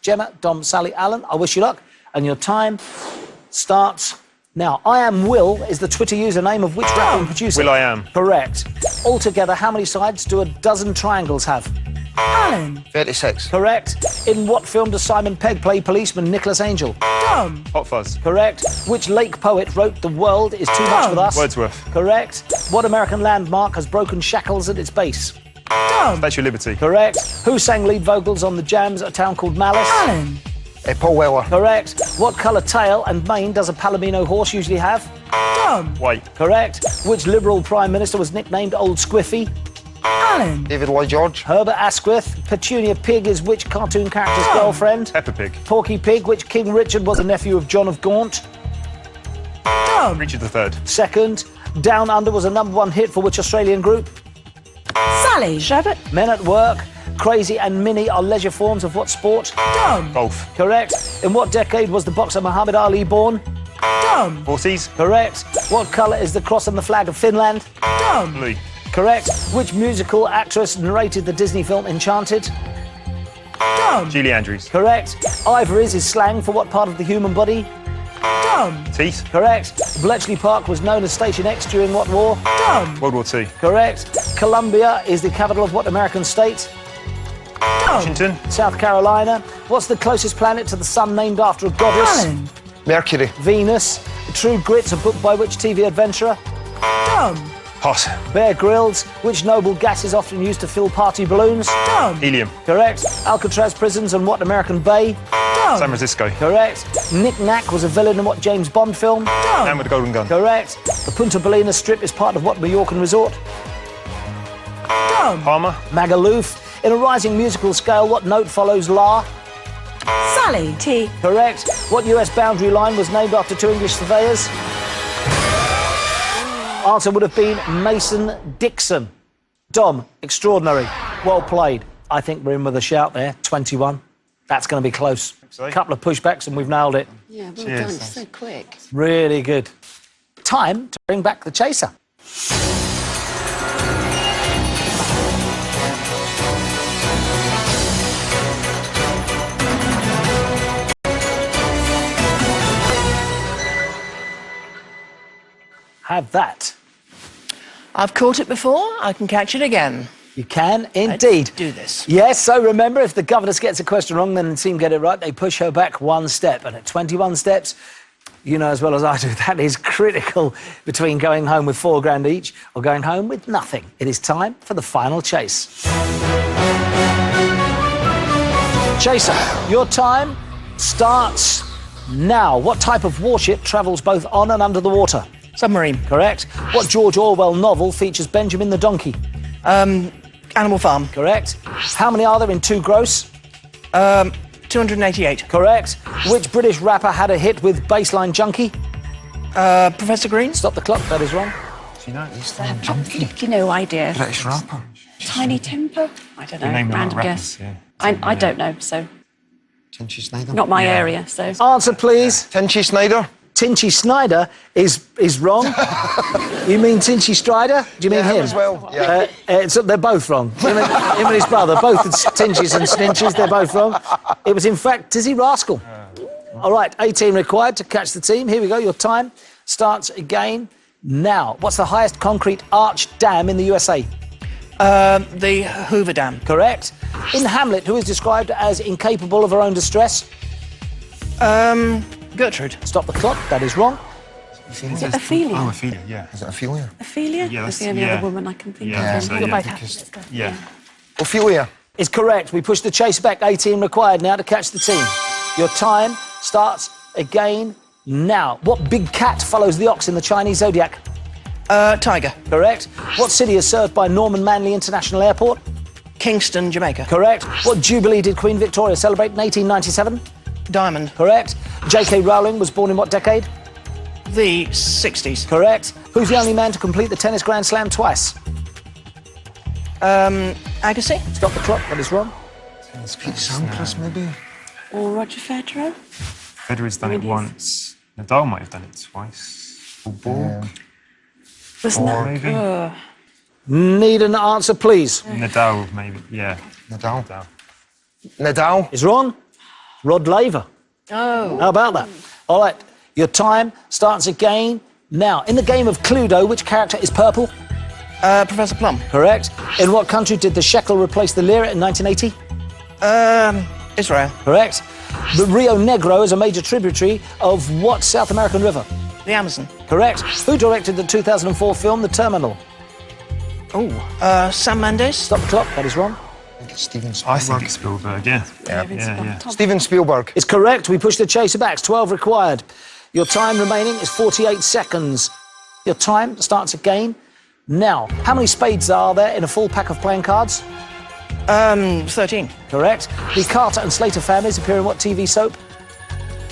Gemma, Dom, Sally, Alan. I wish you luck. And your time starts now. I Am Will is the Twitter username of which rapper and producer? Will I Am. Correct. Altogether, how many sides do a dozen triangles have? Alan. 36. Correct. In what film does Simon Pegg play policeman Nicholas Angel? Dom. Hot Fuzz. Correct. Which lake poet wrote The World is Too Much with Us? Wordsworth. Correct. What American landmark has broken shackles at its base? Dom. Statue of Liberty. Correct. Who sang lead vocals on the Jams at a town called Malice? Alan. Paul Weller. Correct. What colour tail and mane does a Palomino horse usually have? Dom. White. Correct. Which Liberal Prime Minister was nicknamed Old Squiffy? Alan. David Lloyd George. Herbert Asquith. Petunia Pig is which cartoon character's girlfriend? Peppa Pig. Porky Pig. Which King Richard was a nephew of John of Gaunt? Dom. Richard III. Second. Down Under was a #1 hit for which Australian group? Sally. Sherbet. Men at Work. Crazy and Mini are leisure forms of what sport? Dom. Golf. Correct. In what decade was the boxer Muhammad Ali born? Dom. 40s. Correct. What colour is the cross on the flag of Finland? Dom. Blue. Correct. Which musical actress narrated the Disney film Enchanted? Dom. Julie Andrews. Correct. Ivories is slang for what part of the human body? Dom. Teeth. Correct. Bletchley Park was known as Station X during what war? Dom. World War II. Correct. Columbia is the capital of what American state? Washington. South Carolina. What's the closest planet to the sun named after a goddess? Alan. Mercury. Venus. True Grit's a book by which TV adventurer? Dom. Pass. Bear Grylls. Which noble gas is often used to fill party balloons? Dom. Helium. Correct. Alcatraz prisons and what American bay? Dom. San Francisco. Correct. Nick Nack was a villain in what James Bond film? Man with the Golden Gun. Correct. The Punta Ballena Strip is part of what Mallorcan resort? Dom. Palmer. Magaluf. In a rising musical scale, what note follows La? Sally. T. Correct. What US boundary line was named after 2 English surveyors? Answer would have been Mason-Dixon. Dom, extraordinary. Well played. I think we're in with a shout there. 21. That's going to be close. so. Couple of pushbacks and we've nailed it. Yeah, well Cheers. done. So quick. Really good. Time to bring back the chaser. Have that. I've caught it before, I can catch it again. You can indeed. Let's do this. Yes, so remember, if the governess gets a question wrong, then the team get it right, they push her back 1 step. And at 21 steps, you know as well as I do, that is critical between going home with 4 grand each or going home with nothing. It is time for the final chase. Chaser, your time starts now. What type of warship travels both on and under the water? Submarine. Correct. What George Orwell novel features Benjamin the donkey? Animal Farm. Correct. How many are there in 2 gross? 288. Correct. Which British rapper had a hit with Baseline Junkie? Professor Green. Stop the clock, that is wrong. Absolutely no idea. British rapper. Tiny Temper? I don't know. name them Random like guess. rappers, yeah. I don't know, so Tinchy Snyder. not my area. So Answer, please. Tinchy Snyder. Tinchy Snyder is wrong. You mean Tinchy Strider? Do you mean him? As well. Yeah. So they're both wrong. Him and his brother, both Tinchies and Snitches, they're both wrong. It was, in fact, Dizzy Rascal. All right, 18 required to catch the team. Here we go. Your time starts again now. What's the highest concrete arch dam in the USA? The Hoover Dam. Correct. In Hamlet, who is described as incapable of her own distress? Gertrude. Stop the clock. That is wrong. is it Ophelia? Oh, Ophelia, yeah. Is it Ophelia? Ophelia? Yeah, That's that's- the only yeah. other woman I can think Yeah, of. so, You'll yeah, both have because- Let's go. Yeah. Ophelia. Is correct. We push the chase back. 18 required now to catch the team. Your time starts again now. What big cat follows the ox in the Chinese zodiac? Tiger. Correct. What city is served by Norman Manley International Airport? Kingston, Jamaica. Correct. What jubilee did Queen Victoria celebrate in 1897? Diamond. Correct. J.K. Rowling was born in what decade? The 60s. Correct. Who's the only man to complete the tennis Grand Slam twice? Agassi. Stop the clock. That is wrong. It's Pete Sampras, maybe. Or Roger Federer? Federer's done it once. Nadal might have done it twice. Or Borg. Wasn't that? maybe. Need an answer, please. Nadal, maybe. Yeah. Nadal. Nadal. Nadal. Is wrong. Rod Laver. Oh. How about that? All right, your time starts again now. In the game of Cluedo, which character is purple? Professor Plum. Correct. In what country did the shekel replace the lira in 1980? Israel. Correct. The Rio Negro is a major tributary of what South American river? The Amazon. Correct. Who directed the 2004 film The Terminal? Oh. Sam Mendes. Stop the clock. That is wrong. I think it's Steven I Spielberg. think it's Spielberg, yeah. Yeah. Steven Spielberg. It's correct. We push the chaser back. It's 12 required. Your time remaining is 48 seconds. Your time starts again now. How many spades are there in a full pack of playing cards? 13. Correct. The Carter and Slater families appear in what TV soap?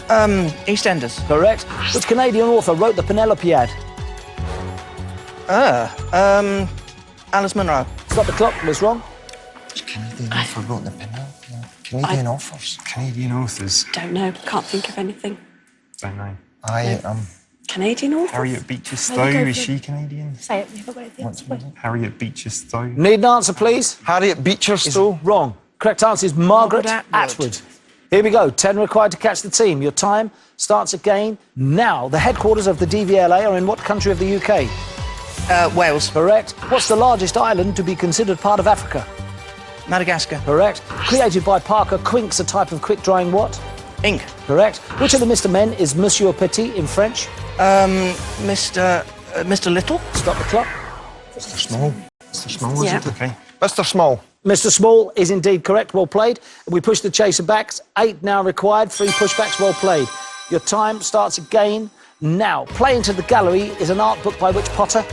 EastEnders. Correct. Which Canadian author wrote the Penelope ad? Alice Munro. Stop the clock. Was wrong. Canadian author wrote the Penelope. Canadian authors. Canadian authors. Don't know. Can't think of anything. Don't know. Canadian author? Harriet Beecher Stowe, There you go is for- she Canadian? Say it. You've got anything. Harriet Beecher Stowe. Need an answer, please? Harriet Beecher Is Stowe. wrong. Correct answer is Margaret Margaret Atwood. Atwood. Here we go. 10 required to catch the team. Your time starts again now. The headquarters of the DVLA are in what country of the UK? Wales. Correct. What's the largest island to be considered part of Africa? Madagascar. Correct. Created by Parker, Quink's a type of quick-drying what? Ink. Correct. Which of the Mr. Men is Monsieur Petit in French? Mr. Little. Stop the clock. Mr. Small. Mr. Small, Yeah. isn't it? Okay. Mr. Small. Mr. Small is indeed correct. Well played. We push the chaser back. 8 now required. 3 pushbacks. Well played. Your time starts again now. Play into the Gallery is an art book by which Potter?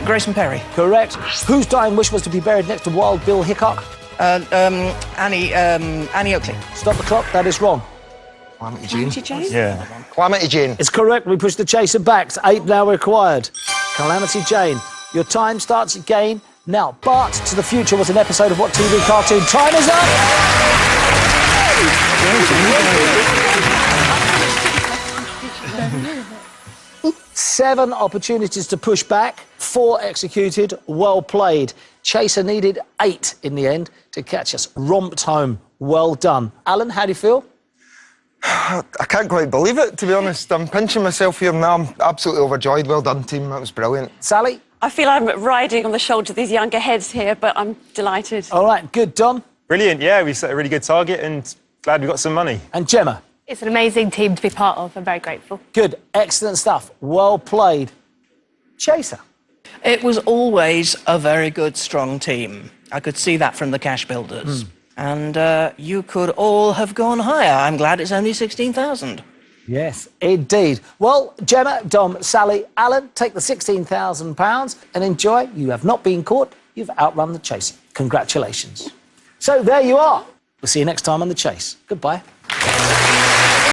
Grayson Perry. Correct. Whose dying wish was to be buried next to Wild Bill Hickok? Annie Oakley. Stop the clock. That is wrong. Calamity Jane. Jane? Yeah. Calamity Jane. It's correct. We push the chaser back. 8 now required. Calamity Jane. Your time starts again now. Bart to the Future was an episode of what TV cartoon? Time is up! 7 opportunities to push back, 4 executed, well played. Chaser needed 8 in the end to catch us. Romped home. Well done. Alan, how do you feel? I can't quite believe it, to be honest. I'm pinching myself here now. I'm absolutely overjoyed. Well done, team. That was brilliant. Sally? I feel I'm riding on the shoulders of these younger heads here, but I'm delighted. All right, good. Dom? Brilliant, yeah. We set a really good target and glad we got some money. And Gemma? It's an amazing team to be part of. I'm very grateful. Good. Excellent stuff. Well played. Chaser? It was always a very good, strong team. I could see that from the cash builders. And you could all have gone higher. I'm glad it's only 16,000. Yes, indeed. Well, Gemma, Dom, Sally, Alan, take the £16,000 and enjoy. You have not been caught. You've outrun the chase. Congratulations. So there you are. We'll see you next time on The Chase. Goodbye.